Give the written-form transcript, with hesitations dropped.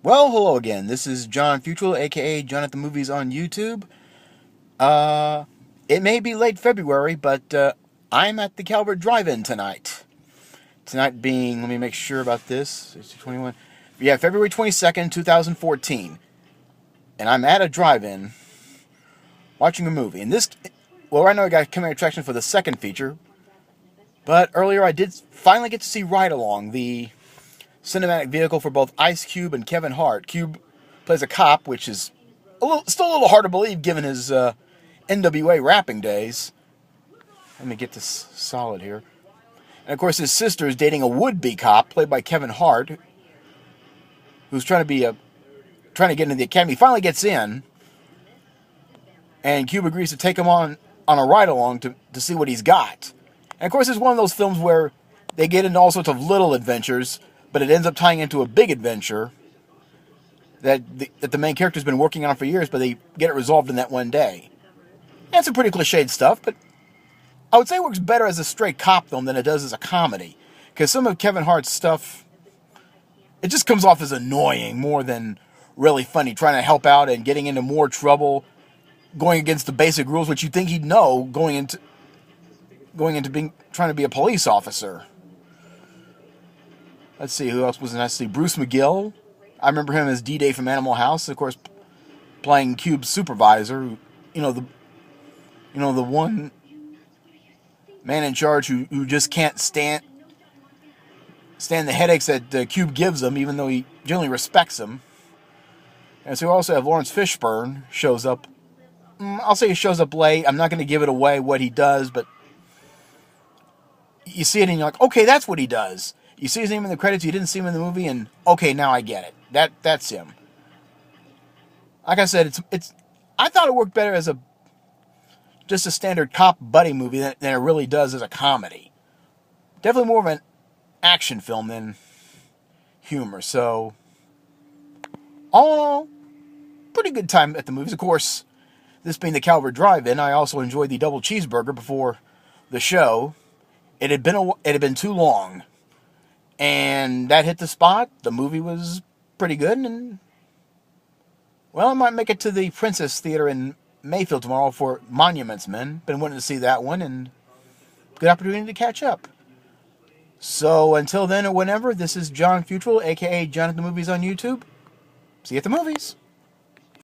Well, hello again. This is John Futural, aka John at the Movies on YouTube. Uh, it may be late February, but I'm at the Calvert Drive-In tonight. Tonight being, let me make sure about this. It's 21. Yeah, February 22nd, 2014. And I'm at a drive-in watching a movie. And this, well, right now I got coming attraction for the second feature. But earlier I did finally get to see Ride Along, the cinematic vehicle for both Ice Cube and Kevin Hart. Cube plays a cop, which is still a little hard to believe given his NWA rapping days. Let me get this solid here. And of course, his sister is dating a would-be cop played by Kevin Hart, who's trying to get into the academy. He finally gets in, and Cube agrees to take him on a ride along to see what he's got. And of course, it's one of those films where they get into all sorts of little adventures, but it ends up tying into a big adventure that the main character's been working on for years, but they get it resolved in that one day. And some pretty cliched stuff, but I would say it works better as a straight cop film than it does as a comedy. Because some of Kevin Hart's stuff, it just comes off as annoying more than really funny, trying to help out and getting into more trouble, going against the basic rules, which you'd think he'd know going into trying to be a police officer. Let's see, who else was in that? See, Bruce McGill. I remember him as D-Day from Animal House, of course, playing Cube's supervisor. The one man in charge who just can't stand the headaches that Cube gives him, even though he generally respects him. And so we also have Lawrence Fishburne shows up. I'll say he shows up late. I'm not going to give it away what he does, but you see it and you're like, okay, that's what he does. You see his name in the credits, you didn't see him in the movie, and okay, now I get it. That's him. Like I said, I thought it worked better as just a standard cop buddy movie than it really does as a comedy. Definitely more of an action film than humor. So, all in all, pretty good time at the movies. Of course, this being the Calvert Drive-In, I also enjoyed the double cheeseburger before the show. It had been too long, and that hit the spot. The movie was pretty good, and well, I might make it to the Princess Theater in Mayfield tomorrow for Monuments Men. Been wanting to see that one, and good opportunity to catch up. So until then or whenever, this is John Futural, aka John at the Movies on YouTube. See you at the movies.